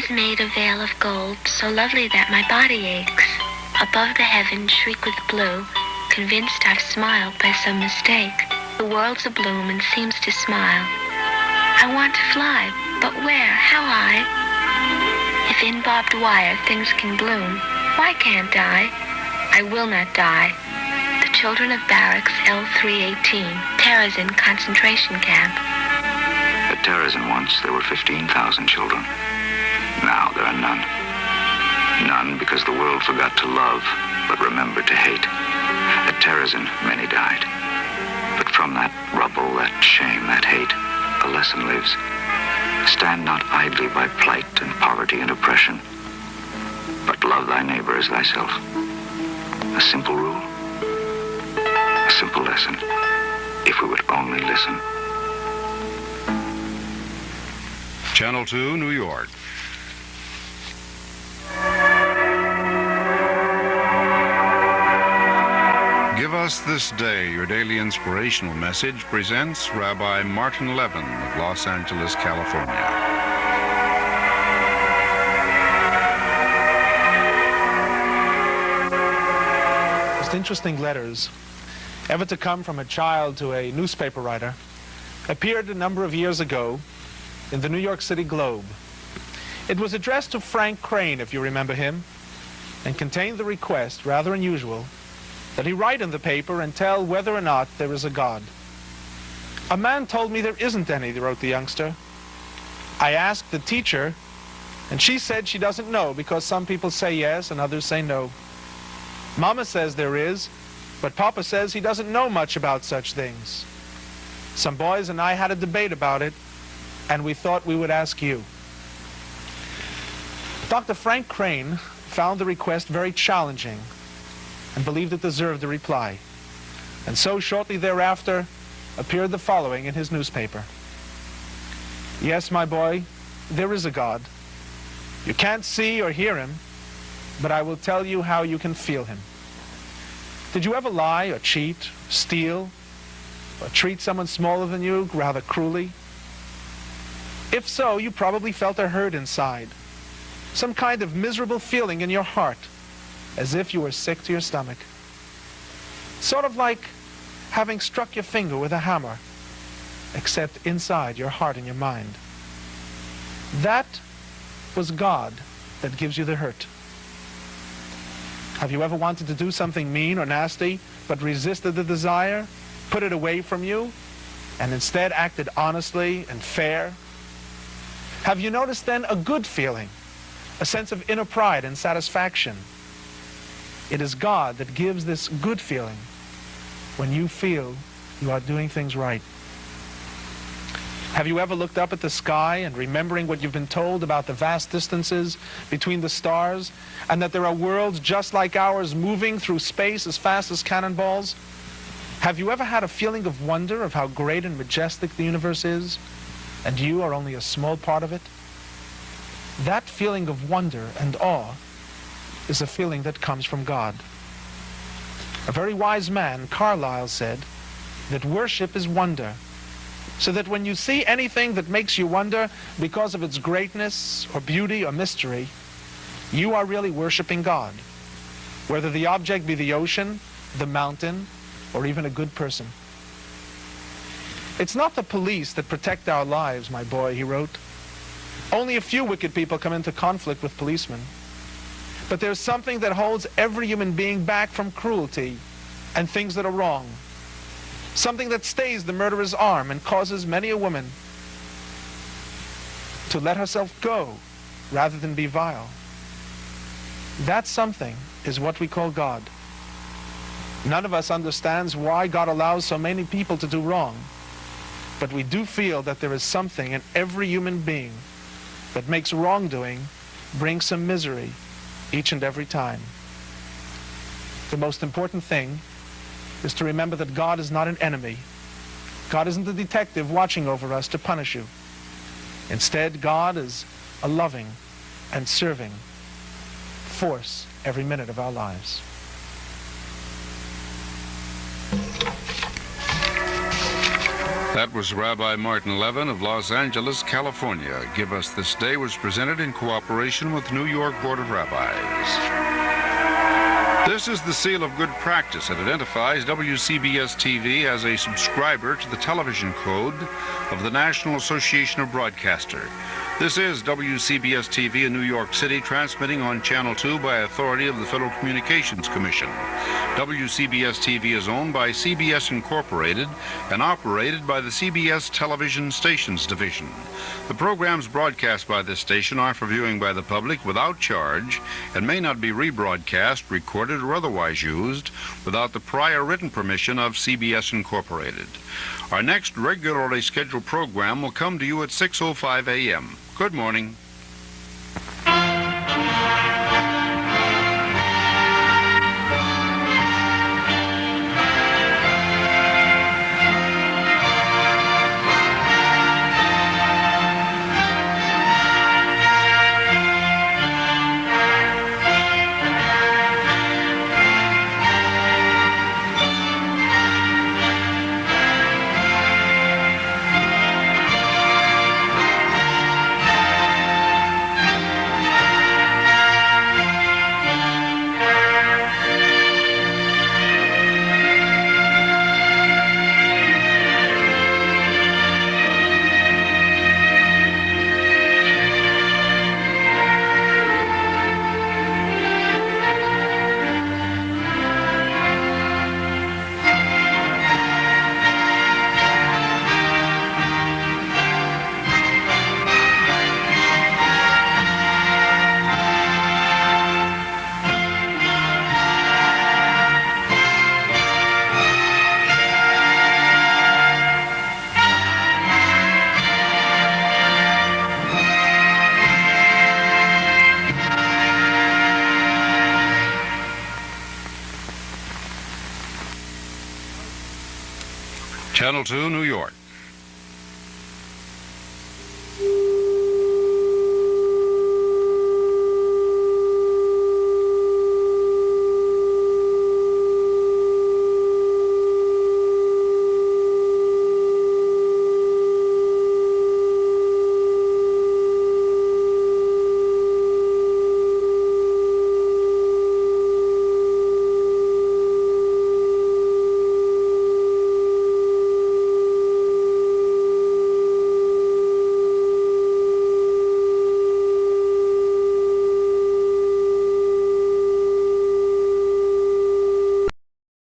is made a veil of gold, so lovely that my body aches. Above the heavens shriek with blue, convinced I've smiled by some mistake. The world's abloom and seems to smile. I want to fly, but where, how high? If in barbed wire things can bloom, why can't I? I will not die. The children of barracks L318, Terezin concentration camp. At Terezin once there were 15,000 children. Now there are none. None because the world forgot to love, but remembered to hate. At Terezin, many died. But from that rubble, that shame, that hate, a lesson lives. Stand not idly by plight and poverty and oppression, but love thy neighbor as thyself. A simple rule, a simple lesson, if we would only listen. Channel 2, New York. Give Us This Day, your daily inspirational message, presents Rabbi Martin Levin of Los Angeles, California. Most interesting letters ever to come from a child to a newspaper writer appeared a number of years ago in the New York City Globe. It was addressed to Frank Crane, if you remember him, and contained the request, rather unusual, that he write in the paper and tell whether or not there is a God. "A man told me there isn't any," wrote the youngster. "I asked the teacher, and she said she doesn't know because some people say yes and others say no. Mama says there is, but Papa says he doesn't know much about such things. Some boys and I had a debate about it, and we thought we would ask you." Dr. Frank Crane found the request very challenging and believed it deserved a reply. And so shortly thereafter appeared the following in his newspaper. "Yes, my boy, there is a God. You can't see or hear him, but I will tell you how you can feel him. Did you ever lie or cheat, steal, or treat someone smaller than you rather cruelly? If so, you probably felt a hurt inside, some kind of miserable feeling in your heart, as if you were sick to your stomach. Sort of like having struck your finger with a hammer, except inside your heart and your mind. That was God that gives you the hurt. Have you ever wanted to do something mean or nasty, but resisted the desire, put it away from you, and instead acted honestly and fair? Have you noticed then a good feeling, a sense of inner pride and satisfaction? It is God that gives this good feeling when you feel you are doing things right. Have you ever looked up at the sky and remembering what you've been told about the vast distances between the stars and that there are worlds just like ours moving through space as fast as cannonballs? Have you ever had a feeling of wonder of how great and majestic the universe is, and you are only a small part of it? That feeling of wonder and awe is a feeling that comes from God. A very wise man, Carlyle, said that worship is wonder, so that when you see anything that makes you wonder because of its greatness or beauty or mystery, you are really worshiping God, whether the object be the ocean, the mountain, or even a good person. "It's not the police that protect our lives, my boy," he wrote. "Only a few wicked people come into conflict with policemen. But there's something that holds every human being back from cruelty and things that are wrong. Something that stays the murderer's arm and causes many a woman to let herself go rather than be vile. That something is what we call God. None of us understands why God allows so many people to do wrong, but we do feel that there is something in every human being that makes wrongdoing bring some misery each and every time. The most important thing is to remember that God is not an enemy. God isn't a detective watching over us to punish you. Instead, God is a loving and serving force every minute of our lives." That was Rabbi Martin Levin of Los Angeles, California. Give Us This Day was presented in cooperation with the New York Board of Rabbis. This is the seal of good practice. It identifies WCBS-TV as a subscriber to the television code of the National Association of Broadcasters. This is WCBS-TV in New York City, transmitting on Channel 2 by authority of the Federal Communications Commission. WCBS-TV is owned by CBS Incorporated and operated by the CBS Television Stations Division. The programs broadcast by this station are for viewing by the public without charge and may not be rebroadcast, recorded, or otherwise used without the prior written permission of CBS Incorporated. Our next regularly scheduled program will come to you at 6:05 a.m. Good morning. Channel 2, New York.